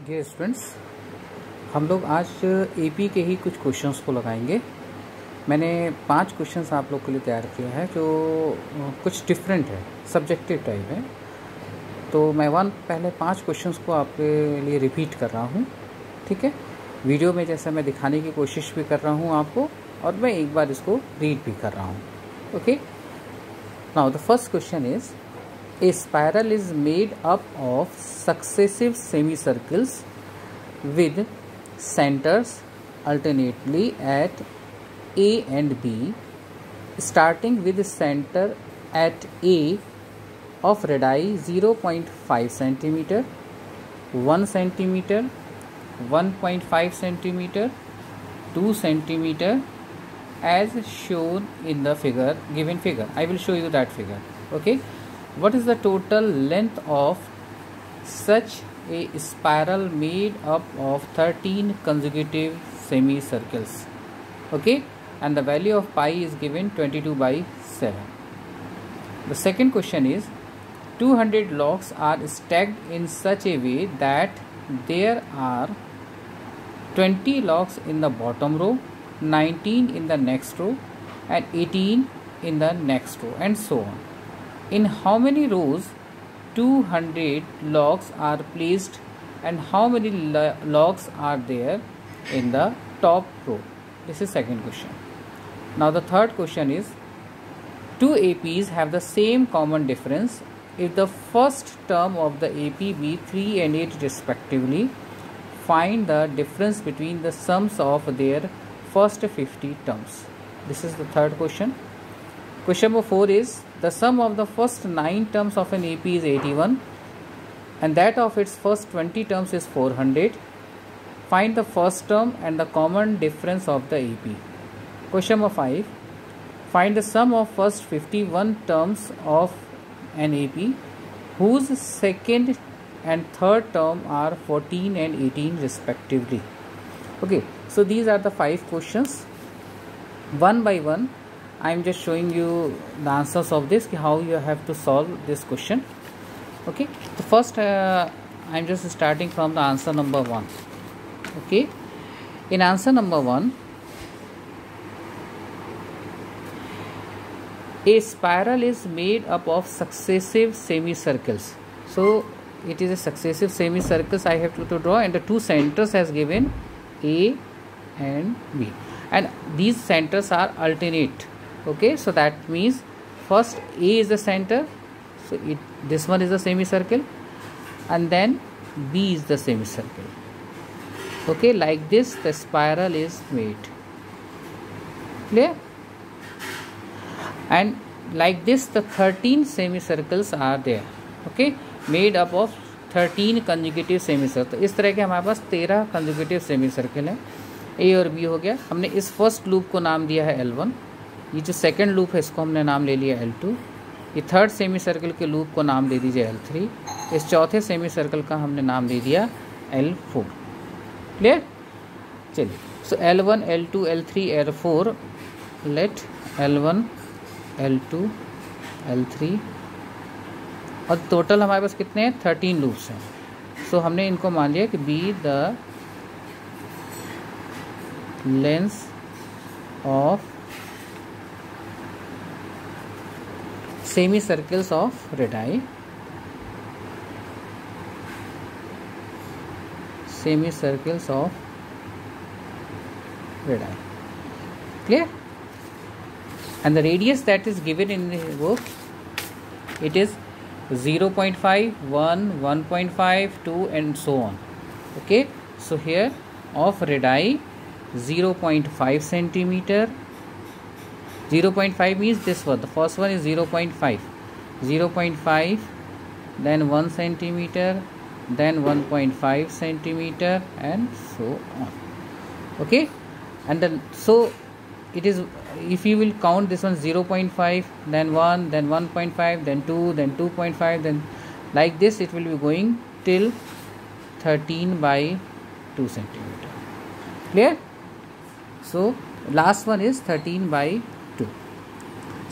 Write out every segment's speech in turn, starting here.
Dear students, हम लोग आज एपी के ही कुछ क्वेश्चंस को लगाएंगे। मैंने 5 क्वेश्चंस आप लोग के लिए तैयार किए हैं जो कुछ डिफरेंट है, सब्जेक्टिव टाइप है। तो मैं पहले 5 क्वेश्चंस को आपके लिए रिपीट कर रहा हूँ, ठीक है। वीडियो में जैसा मैं दिखाने की कोशिश भी कर रहा हूँ आपको, और मैं एक बार इसको रीड भी कर रहा हूँ। Okay, now the first question is A spiral is made up of successive semicircles with centers alternately at A and B, starting with the center at A of radii 0.5 cm, 1 cm, 1.5 cm, 2 cm as shown in the given figure. I will show you that figure. Okay. What is the total length of such a spiral made up of 13 consecutive semicircles? Okay, and the value of pi is given 22/7. The second question is 200 logs are stacked in such a way that there are 20 logs in the bottom row, 19 in the next row, and 18 in the next row, and so on. In how many rows 200 logs are placed, and how many logs are there in the top row? This is second question. Now the third question is, two APs have the same common difference. If the first term of the AP be 3 and 8 respectively, find the difference between the sums of their first 50 terms. This is the third question. Question number 4 is, the sum of the first 9 terms of an AP is 81 and that of its first 20 terms is 400. Find the first term and the common difference of the AP. Question number 5, find the sum of first 51 terms of an AP whose second and third term are 14 and 18 respectively. Okay, so these are the 5 questions. One by one I am just showing you the answers of this, how you have to solve this question. Okay, so first I am just starting from the answer number 1. Okay, in answer number 1, a spiral is made up of successive semicircles. So it is a successive semicircles I have to draw, and the two centers has given A and B, and these centers are alternate. Okay, so that means first A is the center, so this one is the semicircle, and then B is the semicircle. Okay, like this the spiral is made. Clear? And like this the 13 semicircles are there. Okay, made up of 13 consecutive semicircles. तो इस तरह के हमारे पास 13 consecutive semicircle है। A और B हो गया। हमने इस फर्स्ट लूप को नाम दिया है L1, ये जो सेकंड लूप है इसको हमने नाम ले लिया L2, ये थर्ड सेमी सर्कल के लूप को नाम दे दीजिए L3, इस चौथे सेमी सर्कल का हमने नाम दे दिया L4। क्लियर? चलिए, सो L1, L2, L3, L4, late L1, L2, L3, और टोटल हमारे पास कितने हैं? 13 लूप्स हैं। सो हमने इनको मान लिया कि be the length of semicircles of radii, semicircles of radii. Clear? And the radius that is given in the book, it is 0.5, 1, 1.5, 2, and so on. Okay, so here of radii 0.5 centimeter. 0.5 means this one, the first one is 0.5, 0.5, then 1 centimeter, then 1.5 centimeter, and so on. Okay, and then so it is, if you will count this one 0.5, then 1, then 1.5, then 2, then 2.5, then like this it will be going till 13/2 centimeter. Clear? So last one is 13/2.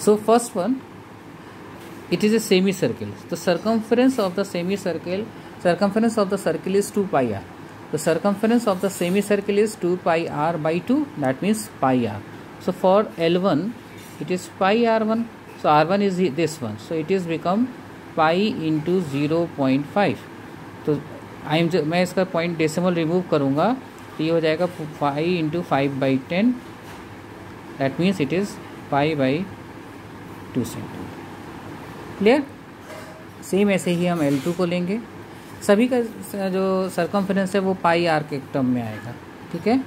So first one, it is a semicircle. The circumference of the semicircle, circumference of the circle is 2 pi r. The circumference of the semicircle is 2 pi r by 2, that means pi r. So for L1 it is pi r1, so r1 is this one, so it is become pi into 0.5. तो मैं इसका point decimal remove करूँगा तो ये हो जाएगा pi into 5/10, that means it is pi by 2 centimetre. Clear. Same ऐसे ही हम L2 को लेंगे, सभी का जो सरकमफेरेंस है वो पाई आर के टर्म में आएगा, ठीक है।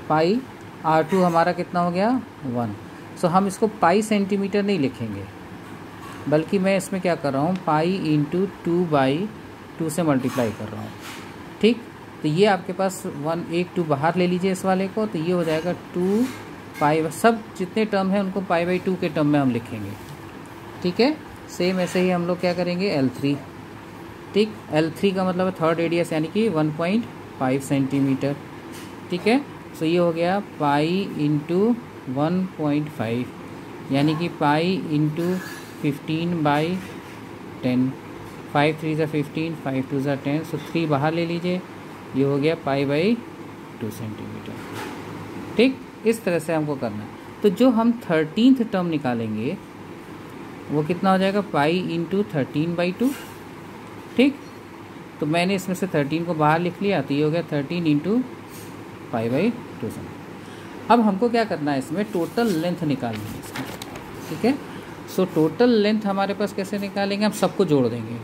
पाई R2 हमारा कितना हो गया 1, सो हम इसको पाई सेंटीमीटर नहीं लिखेंगे, बल्कि मैं इसमें क्या कर रहा हूँ पाई इंटू 2/2 से मल्टीप्लाई कर रहा हूँ, ठीक। तो ये आपके पास 1 बाहर ले लीजिए इस वाले को, तो ये हो जाएगा 2 पाई, सब जितने टर्म हैं उनको पाई/2 के टर्म में हम लिखेंगे, ठीक है। सेम ऐसे ही हम लोग क्या करेंगे L3, ठीक। L3 का मतलब है थर्ड रेडियस यानी कि 1.5 सेंटीमीटर, ठीक है। सो ये हो गया पाई इंटू 1.5 यानी कि पाई इंटू 15/10, 5 3 ज़ा 15, 5 2 ज़ा 10, सो 3 बाहर ले लीजिए, ये हो गया पाई/2 सेंटीमीटर, ठीक। इस तरह से हमको करना है। तो जो हम 13th टर्म निकालेंगे वो कितना हो जाएगा पाई इंटू 13/2, ठीक। तो मैंने इसमें से 13 को बाहर लिख लिया, तो ये हो गया 13 इंटू पाई/2 सेंटीमीटर। अब हमको क्या करना है, इसमें टोटल लेंथ निकालनी है इसमें, ठीक है। सो टोटल लेंथ हमारे पास कैसे निकालेंगे, हम सबको जोड़ देंगे।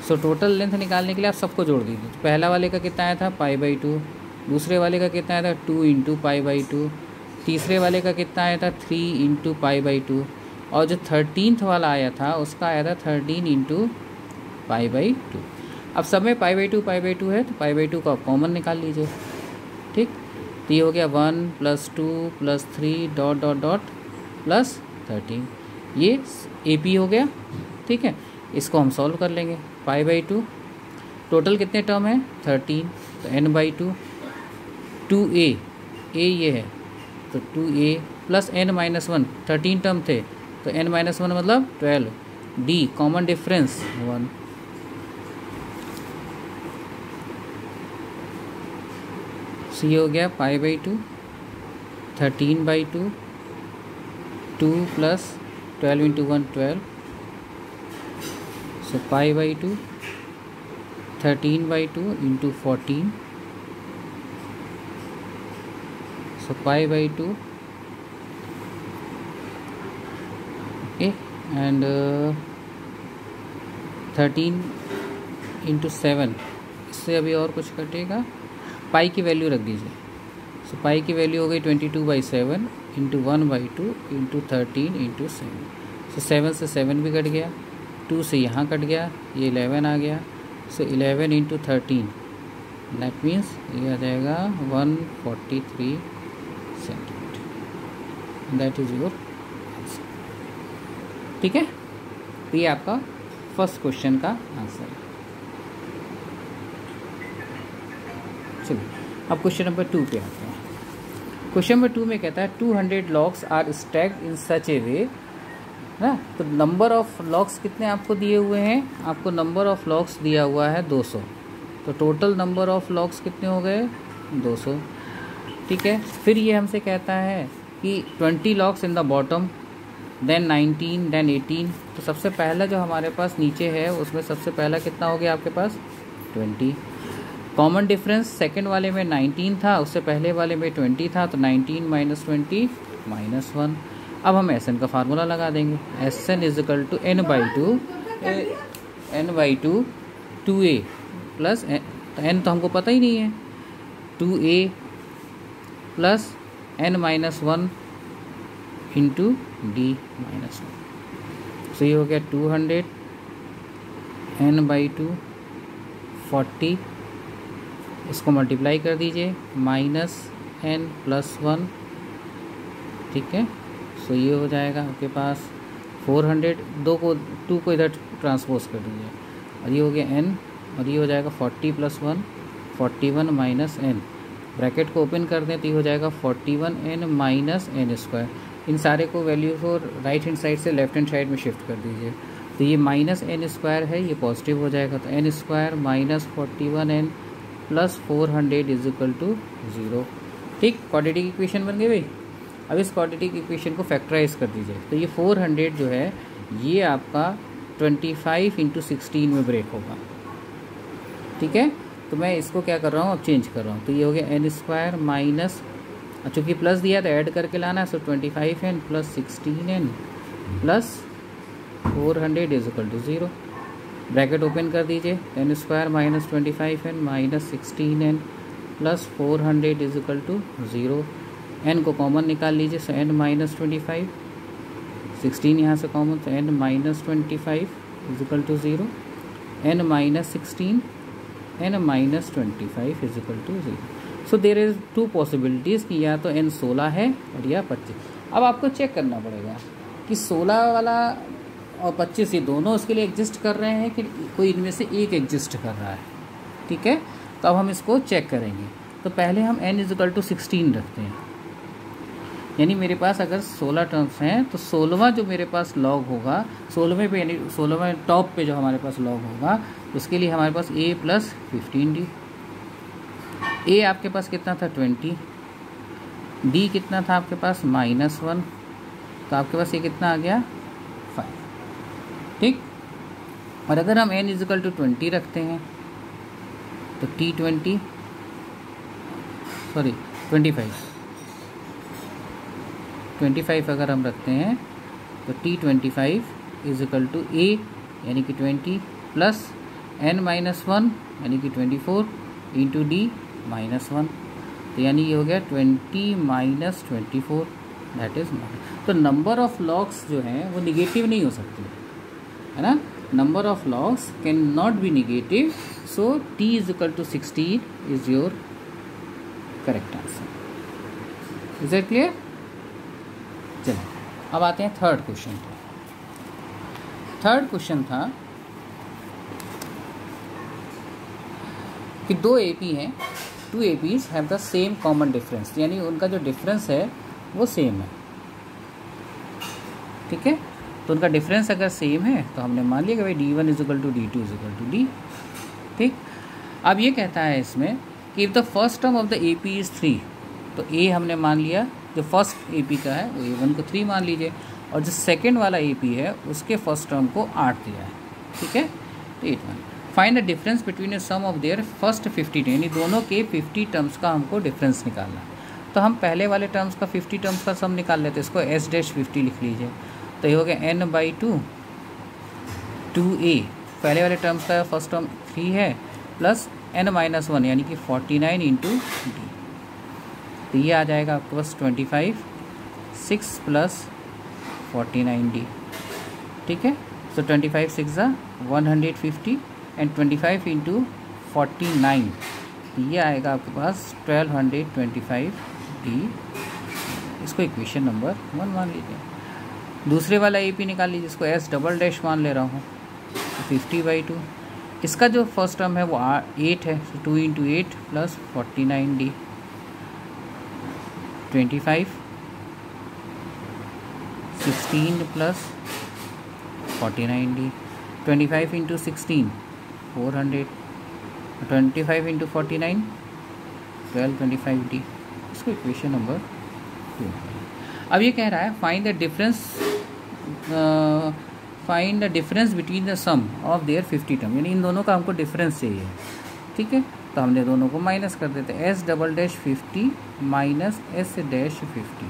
सो टोटल लेंथ निकालने के लिए आप सबको जोड़ दीजिए। तो पहला वाले का कितना आया था पाई/2, दूसरे वाले का कितना आया था 2 इंटू पाई/2, तीसरे वाले का कितना आया था 3 इंटू पाई/2, और जो 13th वाला आया था उसका आया था 13 इंटू पाई/2। अब सब में पाई/2 है तो पाई/2 का कॉमन निकाल लीजिए, ठीक। तो ये हो गया 1 + 2 + 3 डॉट डॉट डॉट प्लस 13, ये AP हो गया, ठीक है। इसको हम सॉल्व कर लेंगे। पाई/2 टोटल कितने टर्म है 13, तो n/2, 2a ये है तो 2a प्लस n-1, 13 टर्म थे तो n-1 मतलब 12, d कॉमन डिफरेंस 1, so ये हो गया पाई/2 13/2, 2 + 12 into 1 12, so पाई/2 13/2 into 14, so पाई/2, okay, and 13 into 7, इससे अभी और कुछ कटेगा, पाई की वैल्यू रख दीजिए। सो पाई की वैल्यू हो गई 22/7 इंटू 1/2 इंटू 13 इंटू 7, सो 7 से 7 भी कट गया, 2 से यहाँ कट गया, ये 11 आ गया, सो 11 इंटू 13, दैट मीन्स ये आ जाएगा 143 centimetre, that is your answer, ठीक है। तो ये आपका फर्स्ट क्वेश्चन का आंसर है। चलिए अब क्वेश्चन नंबर 2 पे आते हैं। क्वेश्चन नंबर 2 में कहता है 200 लॉग्स आर स्टैक्ड इन सच ए वे ना, तो नंबर ऑफ लॉग्स कितने आपको दिए हुए हैं, आपको नंबर ऑफ लॉग्स दिया हुआ है 200, तो टोटल नंबर ऑफ लॉग्स कितने हो गए 200, ठीक है। फिर ये हमसे कहता है कि 20 logs in the bottom, then 19, then 18, तो सबसे पहला जो हमारे पास नीचे है उसमें सबसे पहला कितना हो गया आपके पास 20। कॉमन डिफरेंस सेकंड वाले में 19 था, उससे पहले वाले में 20 था, तो 19 - 20 -1। अब हम SN का फार्मूला लगा देंगे, SN = n/2 2a प्लस तो n तो हमको पता ही नहीं है, 2a plus n-1 into d-1, सो ये हो गया 200 n/2 40, इसको मल्टीप्लाई कर दीजिए -n+1, ठीक है। सो ये हो जाएगा आपके पास 400, 2 को इधर ट्रांसपोज कर दीजिए, और ये हो गया n, और ये हो जाएगा 40 + 1 41 - n, ब्रैकेट को ओपन कर दें तो ये हो जाएगा 41n - n²। इन सारे को वैल्यू को राइट हैंड साइड से लेफ्ट हैंड साइड में शिफ्ट कर दीजिए, तो ये -n² है, ये पॉजिटिव हो जाएगा, तो n² minus 41n plus 400 is equal to 0। ठीक, क्वाड्रेटिक इक्वेशन बन गई भाई। अब इस क्वाड्रेटिक इक्वेशन को फैक्टराइज कर दीजिए, तो ये 400 जो है ये आपका 25 × 16 में ब्रेक होगा। ठीक है, तो मैं इसको क्या कर रहा हूँ, अब चेंज कर रहा हूँ, तो ये हो गया n² माइनस, चूँकि प्लस दिया तो ऐड करके लाना है, so 25n plus 16n plus 400 is equal to 0। Bracket open कर दीजिए, n² minus 25n minus 16n plus 400 is equal to 0। n को कॉमन निकाल लीजिए, सो n माइनस 25, 16 यहाँ से कॉमन, तो n minus 25 is equal to 0, n minus 16, n minus 25 is equal to 0। So there is 2 possibilities कि या तो n 16 है और या 25। अब आपको चेक करना पड़ेगा कि 16 वाला और 25 ये दोनों उसके लिए एग्जिस्ट कर रहे हैं कि कोई इनमें से एक एग्जिस्ट कर रहा है। ठीक है, तो अब हम इसको चेक करेंगे। तो पहले हम n इज इक्वल टू 16 रखते हैं, यानी मेरे पास अगर 16 टर्म्स हैं तो 16वां जो मेरे पास लॉग होगा, 16वें पे यानी 16वें टॉप पे जो हमारे पास लॉग होगा, उसके लिए हमारे पास a प्लस 15d। a आपके पास कितना था 20, d कितना था आपके पास -1, तो आपके पास ये कितना आ गया 5। ठीक, और अगर हम n इज इक्वल टू 20 रखते हैं तो t20 सॉरी 25 अगर हम रखते हैं तो t25 is equal to a यानी कि 20 प्लस n-1 यानी कि 24 इंटू d -1, तो यानी ये हो गया 20 माइनस 24, दैट इज। तो नंबर ऑफ लॉग्स जो हैं वो निगेटिव नहीं हो सकते, है ना। Number of logs can not be negative, so t is equal to 16 is your correct answer. Is it clear? चलो अब आते हैं थर्ड क्वेश्चन पे। थर्ड क्वेश्चन था कि 2 AP हैं, 2 APs have the same common difference, यानी उनका जो डिफरेंस है वो सेम है। ठीक है, तो उनका डिफरेंस अगर सेम है तो हमने मान लिया कि भाई d1 is equal to d2 is equal to d। ठीक, अब ये कहता है इसमें कि if the first term of the AP is 3, तो a हमने मान लिया, जो फर्स्ट AP का है वो a1 को 3 मान लीजिए, और जो सेकेंड वाला AP है उसके फर्स्ट टर्म को 8 दिया है। ठीक है, तो 8 find the difference between a sum of their first 50, यानी दोनों के 50 टर्म्स का हमको डिफरेंस निकालना। तो हम पहले वाले टर्म्स का 50 टर्म्स का सम निकाल लेते हैं, इसको s-50 लिख लीजिए, तो ये हो गया n/2 2a, पहले वाले टर्म्स का फर्स्ट टर्म 3 है, प्लस n-1 यानी कि 49 इंटू d, तो ये आ जाएगा आपके पास 25, 6 प्लस 49d। ठीक है, सो 25 6 150 एंड 25 इंटू 49, ये आएगा आपके पास 1225d। इसको इक्वेशन नंबर 1 मान लीजिए। दूसरे वाला AP निकाल लीजिए, इसको s" मान ले रहा हूँ, तो 50/2, इसका जो फर्स्ट टर्म है वो 8 है, तो 2 into 8 plus 49d, 25 16 plus 49d, 25 into 16 400, 25 into 49 1225d। इसको इक्वेशन नंबर 2। अब ये कह रहा है find the difference between the sum of their 50 term, यानी इन दोनों का हमको डिफरेंस चाहिए। ठीक है, तो हमने दोनों को माइनस कर देते हैं, s"50 माइनस s-50।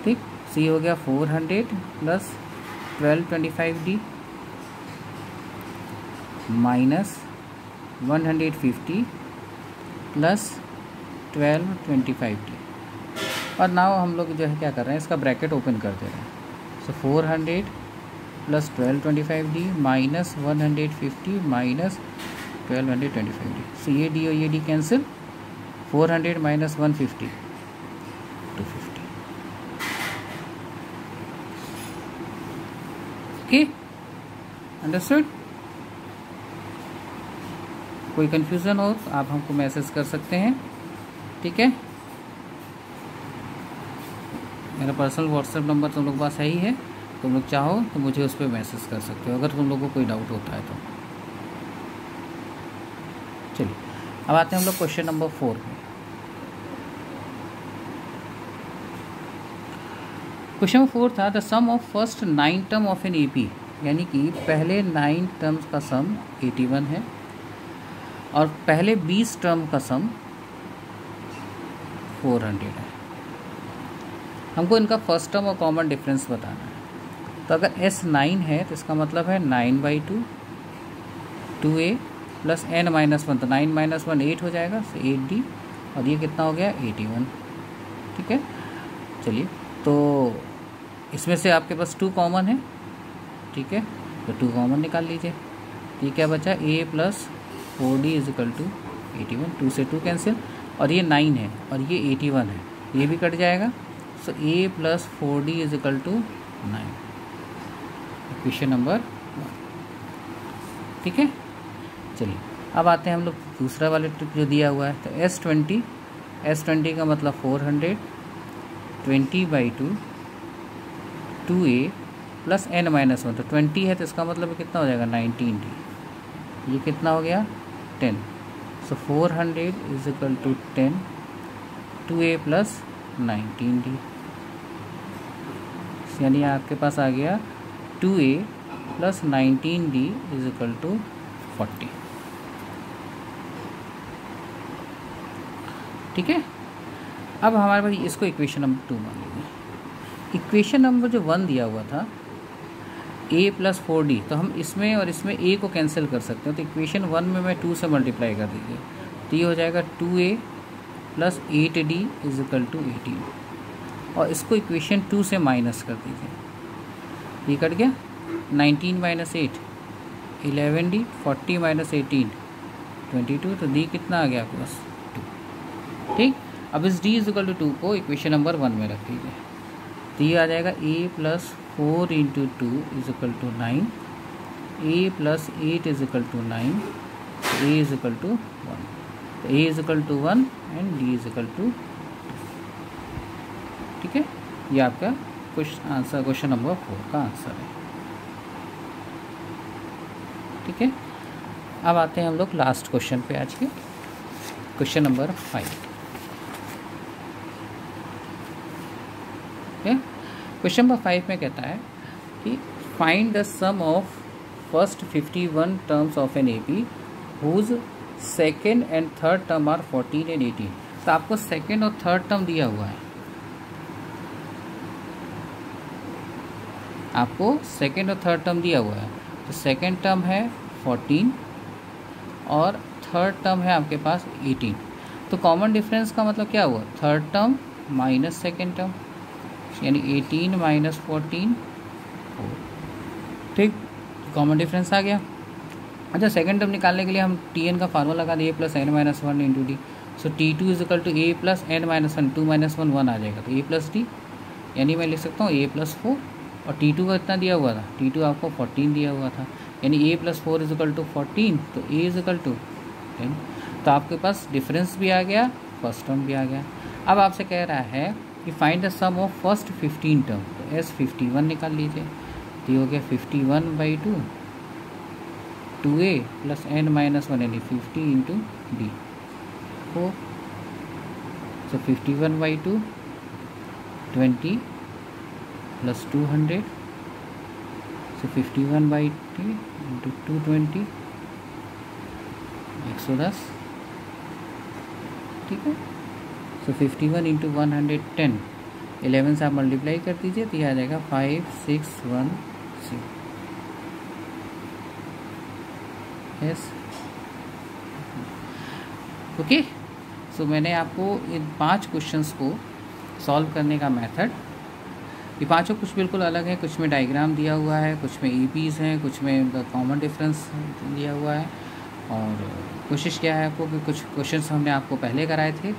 ठीक, so ये हो गया 400 plus 1225d minus 150 plus 1225d। और नाउ हम लोग जो है क्या कर रहे हैं, इसका ब्रैकेट ओपन कर दे रहे हैं, सो 400 plus 1225d minus 150 minus 1225d, सो ये d और ये d cancel, 400 minus 150 250। Okay, understood? कोई कन्फ्यूज़न हो तो आप हमको मैसेज कर सकते हैं। ठीक है, मेरा पर्सनल व्हाट्सएप नंबर तुम लोग के पास है ही है, तुम लोग चाहो तो मुझे उस पर मैसेज कर सकते हो अगर तुम लोगों को कोई डाउट होता है तो। चलिए अब आते हैं हम लोग क्वेश्चन नंबर 4 में। क्वेश्चन नंबर 4 था the sum of first 9 term of an AP, यानी कि पहले 9 टर्म्स का सम 81 है और पहले 20 टर्म का सम 400 है। हमको इनका फर्स्ट टर्म और कॉमन डिफरेंस बताना है। तो अगर S 9 है तो इसका मतलब है 9/2 2a प्लस n-1, तो 9 - 1 8 हो जाएगा, तो 8d, और ये कितना हो गया 81। ठीक है, चलिए तो इसमें से आपके पास 2 कॉमन है। ठीक है, तो 2 कॉमन निकाल लीजिए। ये क्या बचा, a plus 4d is equal to 81, 2 से 2 कैंसिल, और ये 9 है और ये 81 है, ये भी कट जाएगा। So a plus 4d is equal to 9, equation number 1। ठीक है, चलिए अब आते हैं हम लोग दूसरा वाले ट्रिक जो दिया हुआ है। तो S20 का मतलब 400, 20/2 2a प्लस n-1, तो 20 है तो इसका मतलब कितना हो जाएगा 19d, ये कितना हो गया 10। So 400 is equal to 10 2a plus 19d, यानी आपके पास आ गया 2a plus 19d is equal to 40। ठीक है, अब हमारे पास इसको इक्वेशन नंबर 2 मान लीजिए। इक्वेशन नंबर जो 1 दिया हुआ था a प्लस 4d, तो हम इसमें और इसमें a को कैंसिल कर सकते हैं। तो इक्वेशन 1 में मैं 2 से मल्टीप्लाई कर दीजिए, तो ये हो जाएगा 2a plus 8d is equal to 18, और इसको इक्वेशन 2 से माइनस कर दीजिए, ये कट गया। 19 - 8 11d, 40 - 18 22, तो d कितना आ गया आपके पास 2। ठीक, अब इस d इज इक्वल टू 2 को इक्वेशन नंबर 1 में रख दीजिए, तो ये आ जाएगा a plus 4 × 2 is equal to 9, a plus 8 is equal to 9, a is equal to 1, तो a is equal to 1 and d is equal to 2। ठीक है, ये आपका क्वेश्चन नंबर 4 का आंसर है। ठीक है, अब आते हैं हम लोग लास्ट क्वेश्चन पे आज के, क्वेश्चन नंबर 5। क्वेश्चन नंबर 5 में कहता है कि find the sum of first 51 terms of an AP whose second and third term are 14 and 18। तो आपको सेकेंड और थर्ड टर्म दिया हुआ है, आपको सेकेंड और थर्ड टर्म दिया हुआ है। तो सेकेंड टर्म है 14 और थर्ड टर्म है आपके पास 18। तो कॉमन डिफरेंस का मतलब क्या हुआ, third term minus second term, यानी 18 - 14 4। ठीक, कॉमन डिफरेंस आ गया। अच्छा, सेकेंड टर्म निकालने के लिए हम Tn का फार्मूला लगा दिए, plus n - 1 into D. So T2 is equal to a plus n - 1, 2 - 1 आ जाएगा, तो a प्लस डी, यानी मैं लिख सकता हूँ a प्लस 4, और T2 का इतना दिया हुआ था, T2 आपको 14 दिया हुआ था, यानी a plus 4 is equal to 14, तो a इज इक्वल टू 10। तो आपके पास डिफरेंस भी आ गया, फर्स्ट टर्म भी आ गया। अब आपसे कह रहा है कि find the sum of first 15 term, तो S51 निकाल लीजिए, तो ये हो गया 51/2 2a प्लस n-1, यानी 50 इंटू d 4। सो 51/2 20 प्लस 200, सो 51/2 इंटू 220 110। ठीक है, सो 51 इंटू 110, 11 से आप मल्टीप्लाई कर दीजिए, तो ये आ जाएगा 5616। Yes, okay. सो मैंने आपको इन 5 क्वेश्चंस को सॉल्व करने का मेथड, ये पांचों कुछ बिल्कुल अलग है, कुछ में डायग्राम दिया हुआ है, कुछ में ईपीज़ हैं, कुछ में कॉमन डिफरेंस दिया हुआ है, और कोशिश किया है आपको कि कुछ क्वेश्चंस हमने आपको पहले कराए थे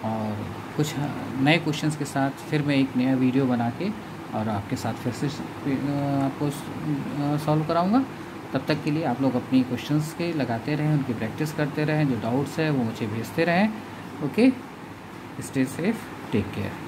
और कुछ नए क्वेश्चंस के साथ फिर मैं एक नया वीडियो बना के और आपके साथ फिर से आपको सॉल्व कराऊंगा। तब तक के लिए आप लोग अपनी क्वेश्चंस के लगाते रहें, उनकी प्रैक्टिस करते रहें, जो डाउट्स है वो मुझे भेजते रहें। Okay, stay safe, take care.